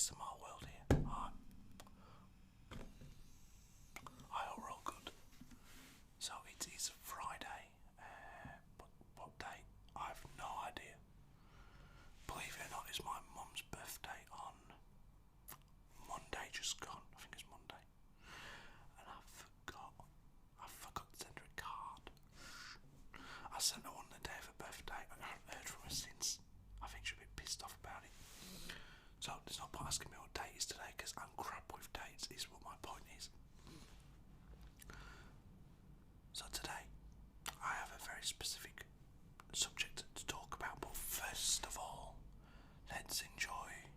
ASMR world here. I hope we're all good. So it is Friday, but what day? I've no idea. Believe it or not, it's my mum's birthday on Monday just gone. I think it's Monday. And I forgot to send her a card. I sent her one the day of her birthday. I haven't heard from her since. I think she's a bit pissed off about it. So there's no point asking me what date it is today because I'm crap with dates, is what my point is. So today I have a very specific subject to talk about, but first of all, let's enjoy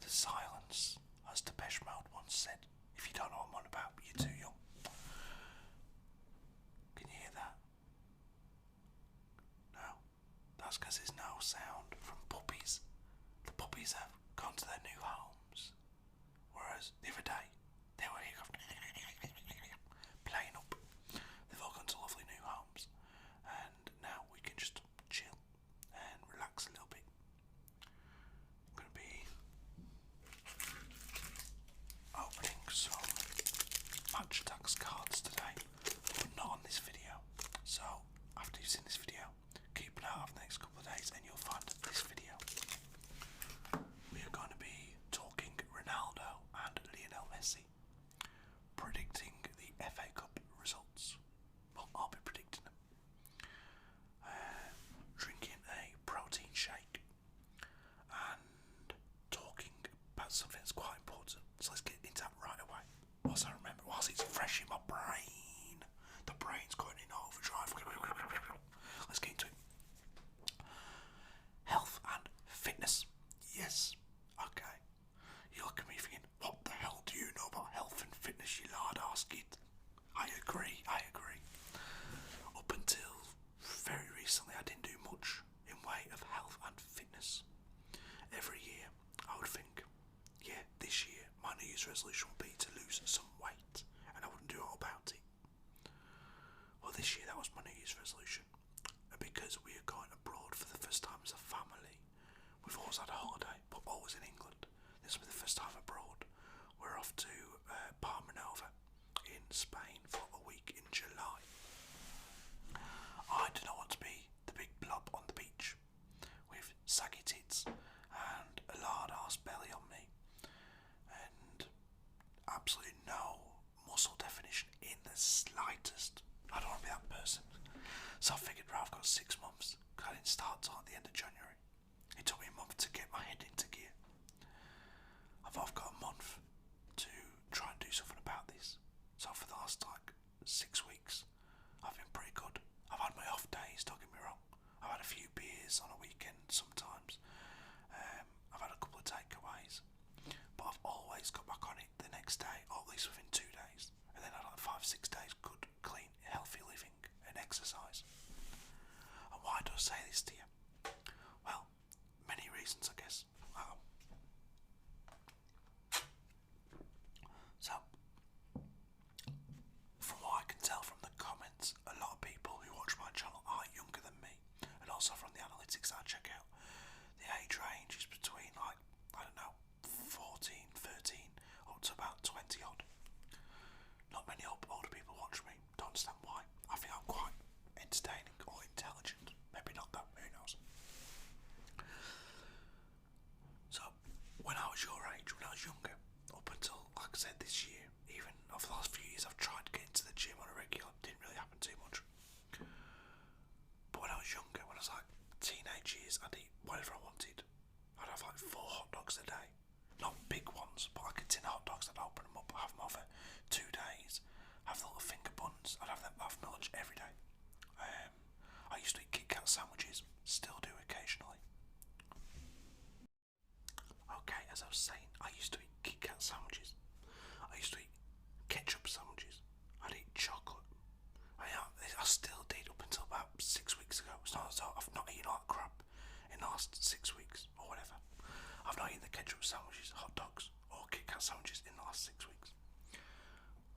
the silence, as Depeche Mode once said. If you don't know what I'm on about, you're too young. Can you hear that? No? That's because there's no sound from puppies. The puppies have gone to their new homes, whereas the other day they were here playing up. They've all gone to lovely new homes, and now we can just chill and relax a little bit. I'm going to be opening some Match Attax cards today, but not on this video. So after you've seen this video, keep an eye out for the next couple of days and you'll find this video. We are going to be talking Ronaldo and Lionel Messi, predicting the FA Cup results. Well, I'll be predicting them. Drinking a protein shake and talking about something that's quite important. So let's get into that right away. Whilst I remember, whilst it's fresh in my brain. The brain's going in overdrive. Let's get into it. Health and fitness. Yes. Okay. You look at me thinking, what the hell do you know about health and fitness, you lard ass kid? I agree. Up until very recently, I didn't do much in way of health and fitness. Every year, I would think, yeah, this year, my New Year's resolution will be to lose some weight, and I wouldn't do all about it. Well, this year, that was my New Year's resolution, because we are going abroad for the first time as a family. We've always had a holiday, but always in England. This will be the first time abroad. We're off to Palmanova in Spain for a week in July. I do not want to be the big blob on the beach with saggy tits and a lard ass belly on me and absolutely no muscle definition in the slightest. I don't want to be that person. So I figured, right, I've got 6 months because I didn't start till at the end of January. It took me a month to get my head into gear. I've got a month to try and do something about this. So for the last 6 weeks, I've been pretty good. I've had my off days, don't get me wrong. I've had a few beers on a weekend sometimes. I've had a couple of takeaways. But I've always got back on it the next day, or at least within 2 days. And then I had 5-6 days good, clean, healthy living and exercise. And why do I say this to you? Well, many reasons, I guess. So, from what I can tell from the comments, a lot of people who watch my channel are younger than me, and also from the analytics that I check out, the age range is between 14, 13, up to about 20 odd. Not many older people watch me, don't understand why. I think I'm quite entertaining or intelligent, maybe not though, who knows. So, when I was your age, when I was younger, up until, like I said, this year, even over the last few years, I've tried to get into the gym on a regular. Didn't really happen too much. But when I was younger, when I was teenage years, I'd eat whatever I wanted. I'd have 4 hot dogs a day. Not big ones, but a tin of hot dogs. I'd open them up, have them over 2 days, have the little finger buns. I'd have them have my lunch every day. I used to eat Kit Kat sandwiches, still do occasionally. Okay, as I was saying, I used to eat Kit Kat sandwiches. I used to eat ketchup sandwiches. I'd eat chocolate. I still did up until about 6 weeks ago. It's not as though I've not eaten all that crap in the last 6 weeks or whatever. I've not eaten the ketchup sandwiches, hot dogs, or Kit Kat sandwiches in the last 6 weeks.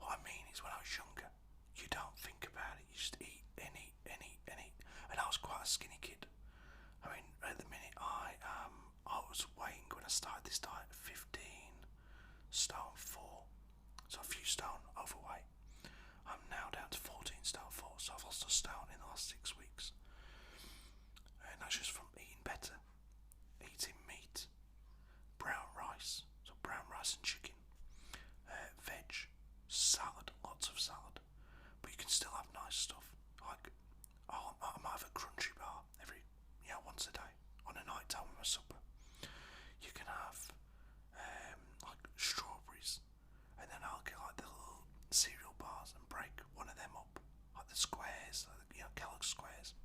What I mean is, when I was younger, you don't think about it. You just eat and eat and eat and eat. And I was quite a skinny kid. I mean, at the minute, I was weighing when I started this diet 15 stone overweight. I'm now down to 14 stone 4, so I've lost a stone in the last 6 weeks. And that's just from eating better, eating meat, brown rice, so brown rice and chicken, veg, salad, lots of salad, but you can still have nice stuff. Like, I might have a crunchy bar every, once a day on a night time with my supper. You can have like strawberries, and then I'll get like the little cereal bars and break one of them up, like the squares, Kellogg's squares.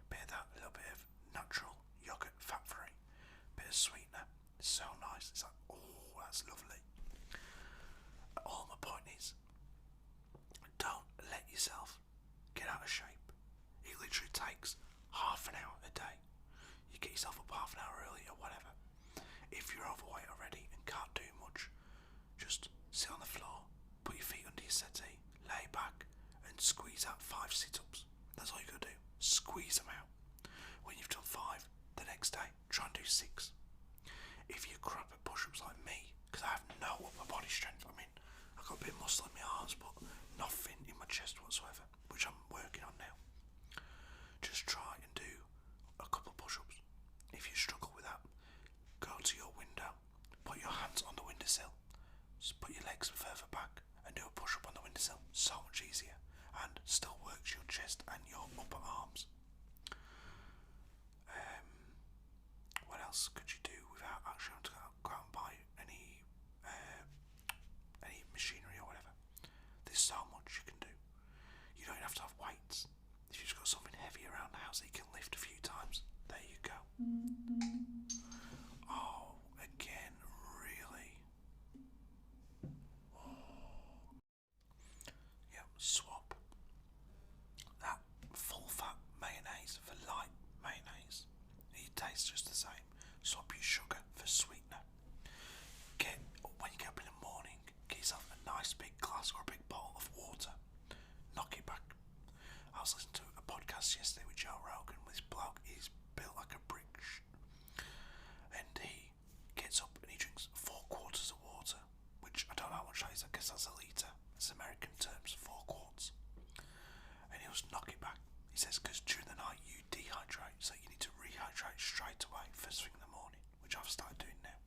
Bit of that, a little bit of natural yogurt, fat free, bit of sweetener. It's so nice. It's like, oh, that's lovely. All my point is, don't let yourself get out of shape. It literally takes half an hour a day. You get yourself up half an hour early or whatever. If you're overweight already and can't do much, just sit on the floor, put your feet under your settee, lay back and squeeze out 5 sit-ups. That's all you gotta do. Squeeze them out. When you've done 5, the next day, try and do 6. If you're crap at push-ups like me, because I have no upper body strength, I mean, I've got a bit of muscle in my arms, but nothing in my chest whatsoever, which I'm working on now. Just try and do a couple of push-ups. If you struggle with that, go to your window, put your hands on the windowsill, just put your legs further back and do a push-up on the windowsill. So much easier, and still works your chest and your upper arms. What else could you do without actually having to go out and buy any machinery or whatever? There's so much you can do. You don't have to have weights. If you've just got something heavy around the house that you can lift a few times, there you go. Oh, again, really? Oh. Yeah, swap that full fat mayonnaise for light mayonnaise. It tastes just the same. Swap your sugar for sweetener. When you get up in the morning, get yourself a nice big glass or a big bottle of water. Knock it back. I was listening to a podcast yesterday with Joe Rogan. This bloke is built like a brick, and he gets up and he drinks 4 quarters of water, which I don't know how much that is. I guess that's a litre. It's American terms, 4 quarts. And he'll just knock it back. He says because during the night you dehydrate, so you need to rehydrate straight away first thing in the morning, which I've started doing now.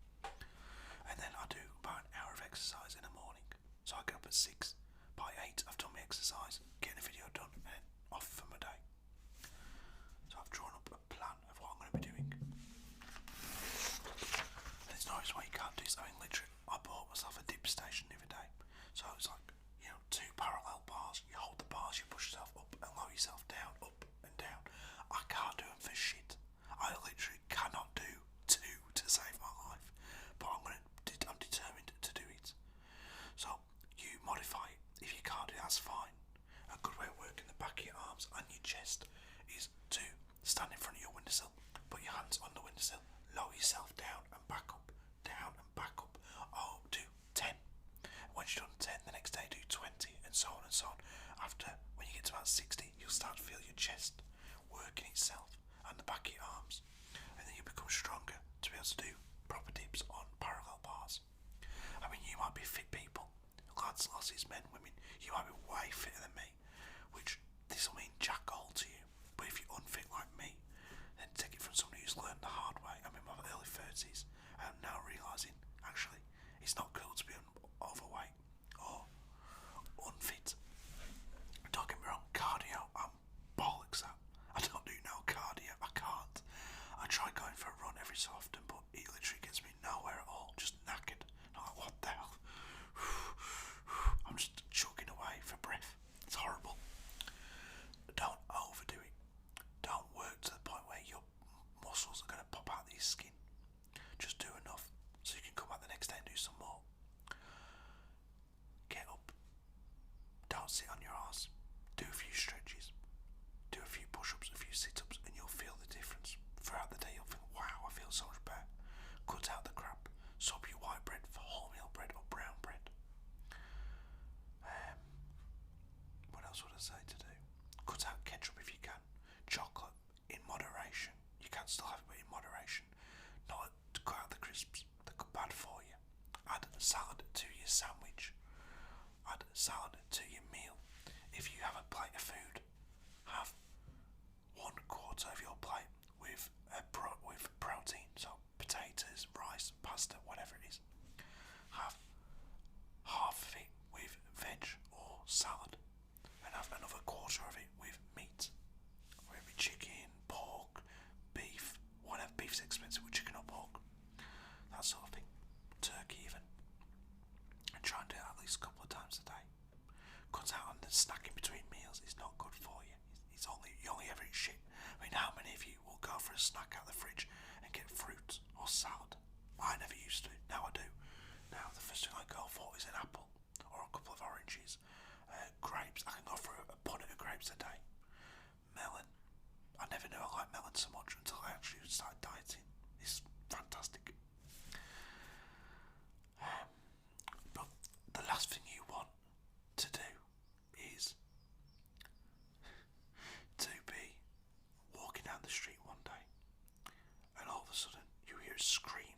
And then I do about an hour of exercise in the morning. So I get up at 6. By 8 I've done my exercise, getting a video done, and then off for my day. So I've drawn up a plan of what I'm going to be doing. And there's no reason why you can't do this. I mean, literally, I bought myself a dip station the other day. So it's like, 2 parallel bars. You hold the bars, you push yourself up and lower yourself down, up and down. I can't do them for shit. I literally cannot do 2 to save my life. But I'm determined to do it. So you modify it. If you can't do it, that's fine. A good way of working the back of your arms and your chest is to stand in front of your windowsill, put your hands on the windowsill, lower yourself down and back up, down and back up. Oh, do 10. Once you've done 10, the next day do 20, and so on and so on. After, when you get to about 60, you'll start to feel your chest working itself and the back of your arms, and then you become stronger to be able to do proper dips on parallel bars. I mean, you might be fit people, lads, lassies, men, women. You might be way fitter than me, which this will mean jack all to you. But if you're unfit like me, then take it from somebody who's learned the hard way. I'm in my early 30s, and I'm now realising actually it's not cool to be overweight or unfit. Don't get me wrong, cardio, I'm bollocks at. I don't do no cardio, I can't. I try going for a run every so often, but it literally gets me nowhere at all, just knackered. I'm like, what the hell? I'm just chugging away for breath. It's horrible. Don't overdo it. Don't work to the point where your muscles are going to pop out of your skin. Just do enough so you can come back the next day and do some more. Get up. Don't sit on your ass. Do a few stretches. Do a few push-ups, a few sit-ups, and you'll feel the difference. Throughout the day you'll think, wow, I feel so much better. Cut out the crap. Swap your white bread for wholemeal bread or brown bread. What else would I say to do? Cut out ketchup if you can. Chocolate in moderation. You can still have it, but in moderation. Not to cut out the crisps. They're bad for you. Add salad to your sandwich. add salad to your meal. If you have a plate of food, have 1/4 of your plate with with protein, so potatoes, rice, pasta, whatever it is. Have half of it with veg or salad, and have another 1/4 of it with meat, whether it be chicken, pork, beef, whatever. Beef's expensive with chicken or pork, that sort of thing, turkey even. And try and do it at least a couple of times a day. Cut out on the snacking between meals. It's not good for you. You only ever eat shit. I mean, how many of you will go for a snack out of the fridge and get fruit or salad? I never used to. Now I do. Now the first thing I go for is an apple or a couple of oranges, grapes. I can go for a punnet of grapes a day. Melon. I never knew I liked melon so much until I actually started dieting. It's fantastic. But the last thing you want to do is to be walking down the street one day and all of a sudden you hear a scream.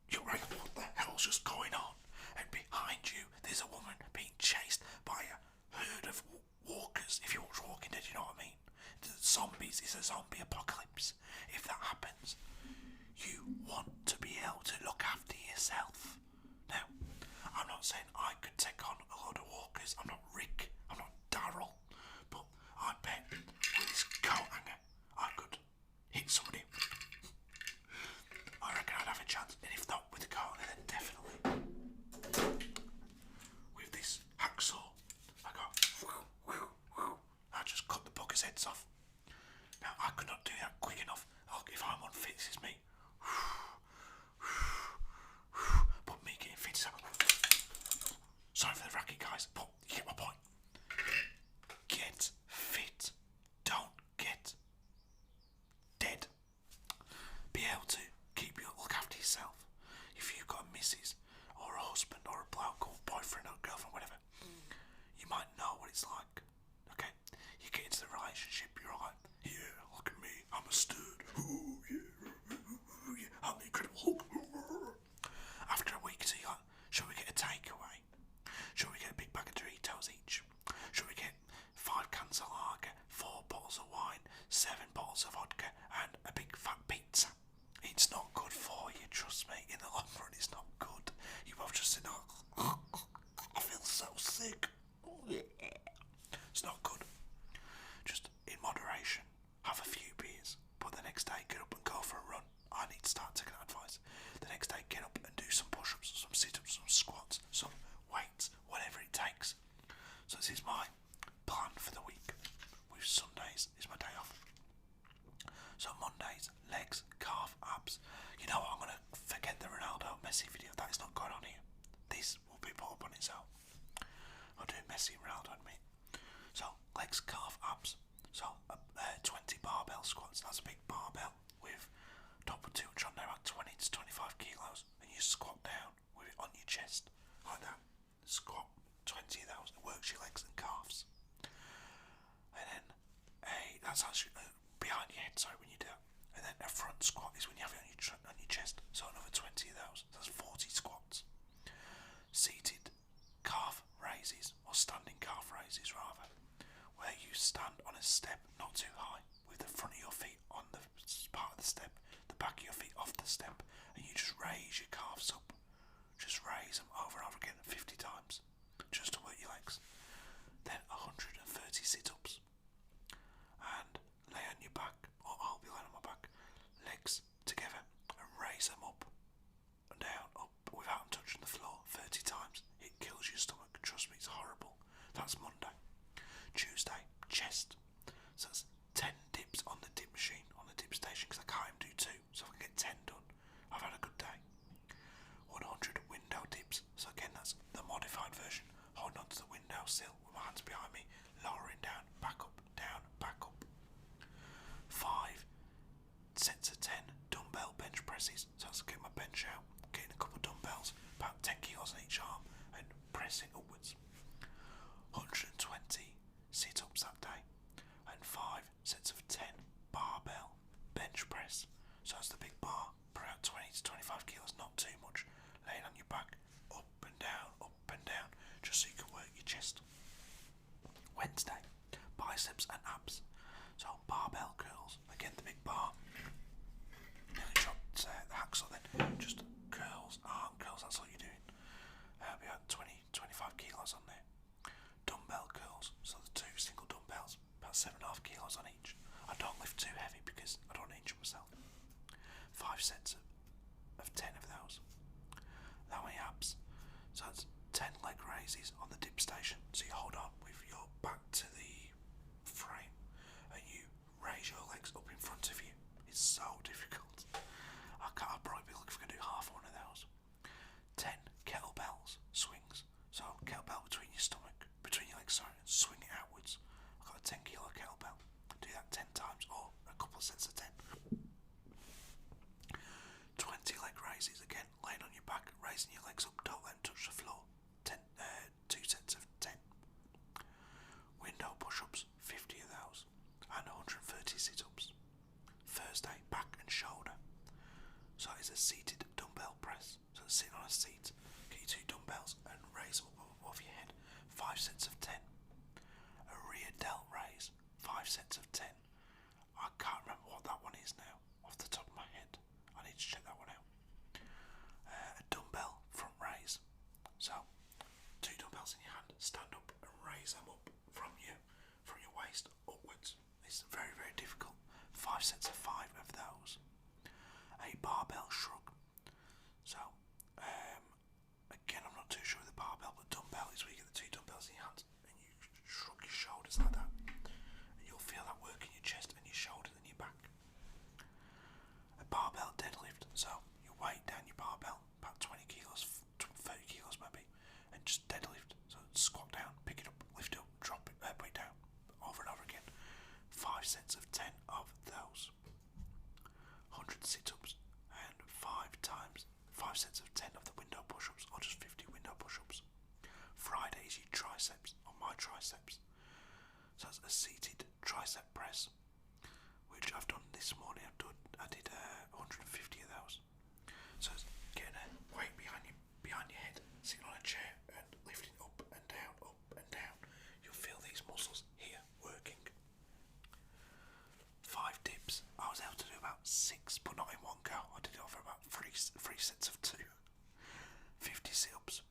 You're like, what the hell's just going on? And behind you there's a woman being chased by a herd of walkers. If you watch Walking Dead, you know what I mean. The zombies, it's a zombie apocalypse. If that happens, you want to be able to look after yourself. Now, I'm not saying I could take on a load of walkers. I'm not Rick, I'm not Daryl, but I bet with this coat hanger I could hit somebody. I reckon I'd have a chance, and if not with the coat hanger, then definitely with this hacksaw. I go, I just cut the buggers' heads off. Now I could not do that quick enough. If I'm unfit, this is me. But me getting fit is sorry for the racket, guys, but you get my point. Get fit. Don't get dead. Be able to look after yourself. If you've got a missus or a husband or a bloke or boyfriend or girlfriend, whatever, you might know what it's like. Okay? You get into the relationship, you're like, yeah, look at me, I'm a stud. Ooh, yeah, I'm the Incredible Hulk. After a week, so you're like, shall we get a takeaway? Shall we get a big bag of Doritos each? Shall we get 5 cans of lager, 4 bottles of wine, 7 bottles of vodka, and a big fat pizza? It's not good for you, trust me. In the long run, it's not good. You both just sit there, I feel so sick. It's not good. Just in moderation, have a few beers, but the next day get up and go for a run. I need to start taking that advice. The next day get up and do some push-ups, some sit-ups, some squats, some weights, whatever it takes. So this is my plan for the week. With Sundays is my day off. So Mondays, legs, calf, abs. You know what, I'm going to forget the Ronaldo Messi video. That is not going on here. This will be put up on its own. I'll do Messi and Ronaldo and me. So legs, calf, abs. So 20 barbell squats. That's a big barbell with top of 200 on there, about 20 to 25 kilos. And you squat down with it on your chest like that. Squat 20 of those. It works your legs and calves. And then that's actually behind your head, sorry, when you do it. And then a front squat is when you have it on your chest. So another 20 of those. That's 40 squats. Seated calf raises, or standing calf raises rather, where you stand on a step not too high, with the front of your feet on the part of the step, the back of your feet off the step, and you just raise your calves up. Just raise them over and over again 50 times, just to work your legs. Then 130 sit-ups, and lay on your back, or I'll be laying on my back, legs together, and raise them up and down, up, without them touching the floor 30 times. It kills your stomach, trust me, it's horrible. That's Monday. Tuesday, chest. So that's 10 dips on the dip machine, on the dip station, because I can't even do 2, so if I can get 10 done, I've had a good day. 100 window dips, so again that's the modified version, holding onto the window sill with my hands behind me, lowering down, back up, down, back up. 5 sets of 10 dumbbell bench presses, so that's getting my bench out, getting a couple of dumbbells, about 10 kilos on each arm, and pressing upwards. 120 sit-ups that day, and 5 sets of 10 barbell bench press, so that's the big bar, about 20 to 25 kilos, not too much, laying on your back, up and down, chest. Wednesday, biceps and abs. So barbell curls. Again, the big bar. Nearly dropped the hacksaw then. Just curls, arm curls, that's all you're doing. We had 25 kilos on there. Dumbbell curls, so the 2 single dumbbells, about 7.5 kilos on each. I don't lift too heavy because I don't want to injure myself. 5 sets of 10 of those. That way abs. So it's 10 leg raises on the dip station. So you hold on with your back to the frame and you raise your legs up in front of you. It's so difficult. I'll probably be looking if I can do half one of those. 10 kettlebells swings. So kettlebell between your legs, and swing it outwards. I've got a 10 kilo kettlebell. Do that 10 times or a couple of sets of 10. 20 leg raises, again, laying on your back, raising your legs up, don't let them touch the floor. 2 sets of 10. Window push-ups, 50 of those, and 130 sit-ups. Thursday, back and shoulder. So it's a seated dumbbell press. So sitting on a seat, get your 2 dumbbells and raise them up above your head. 5 sets of 10. A rear delt raise, 5 sets of 10. I can't remember what that one is now, off the top of my head. I need to check that one out. A dumbbell front raise. So 2 dumbbells in your hand, stand up and raise them up from your waist upwards. It's very, very difficult. 5 sets of 5 of those. A barbell shrug. So again, I'm not too sure of the barbell, but dumbbell is where you get the 2 dumbbells in your hands and you shrug your shoulders like that. And you'll feel that work in your chest and your shoulders and your back. A barbell deadlift. So you weight down your barbell, about 20 kilos, 30 kilos maybe, and just deadlift. So squat down, pick it up, lift it up, drop it, put it down, over and over again. 5 sets of 10 of those. 100 sit-ups and 5 sets of 10 of the window push-ups, or just 50 window push-ups. Friday is your triceps, or my triceps. So it's a seated tricep press, which I've done this morning. I did 150 of those. So it's getting a weight behind your head, sitting on a chair and lifting up and down, up and down. You'll feel these muscles here working. 5 dips. I was able to do about 6, but not in one go. I did it over about 3 sets of 2. 50 sit-ups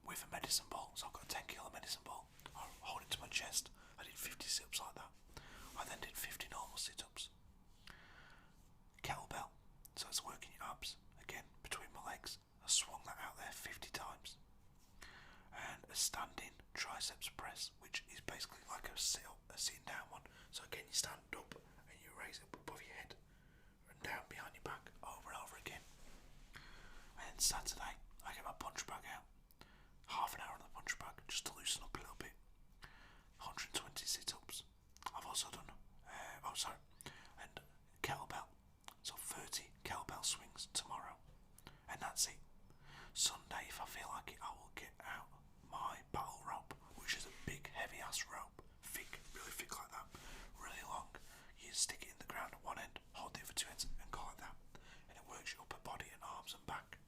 with a medicine ball. So I've got a 10 kilo medicine ball. I hold it to my chest. I did 50 sit-ups like that. I then did 50 normal sit-ups. Kettlebell. So it's working your abs. Again, between my legs. I swung that out there 50 times. And a standing triceps press, which is basically like a sit-up, a sitting down one. So again, you stand up and you raise it up above your head and down behind your back over and over again. And then Saturday, I get my punch bag out. Half an hour on the punch bag just to loosen up a little bit. 120 sit-ups. I've also done, and kettlebell. So 30 kettlebell swings tomorrow. And that's it. Sunday, if I feel like it, I will get out my battle rope, which is a big, heavy ass rope. Thick, really thick like that. Really long. You stick it in the ground at one end, hold the other 2 ends, and go like that. And it works your upper body and arms and back.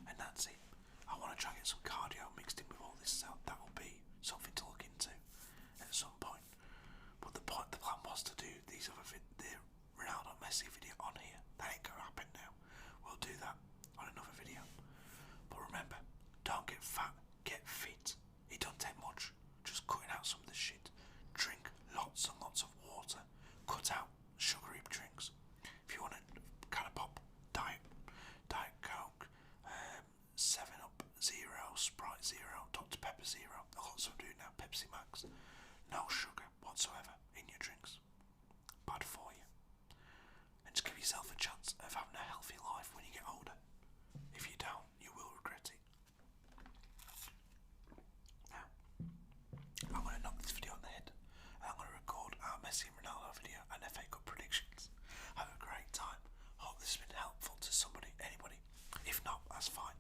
And that's it. I want to try and get some cardio mixed in with all this, so that will be something to look into at some point. But the plan was to do the Ronaldo Messi video on here. That ain't gonna happen now. We'll do that on another video. But remember, don't get fat, get fit. It don't take much. Just cutting out some of the shit. Drink lots and lots of water. Cut out sugary drinks. If you want to kind of pop Diet Coke, 7-Up Zero, Sprite Zero, Dr Pepper Zero. A lot of them do now. Pepsi Max. No sugar whatsoever in your drinks. Bad for you. And just give yourself a chance of having a healthy life when you get older. If you don't, you will regret it. Now, I'm going to knock this video on the head. I'm going to record our Messi and Ronaldo video and FA Cup predictions. Have a great time. Hope this has been helpful to somebody, anybody. If not, that's fine.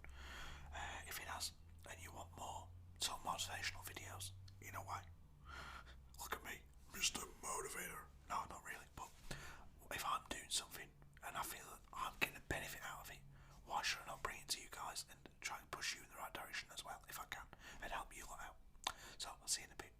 If it has, and you want more sort of motivational videos, you know why? Look at me, Mr. So I'll see you in a bit.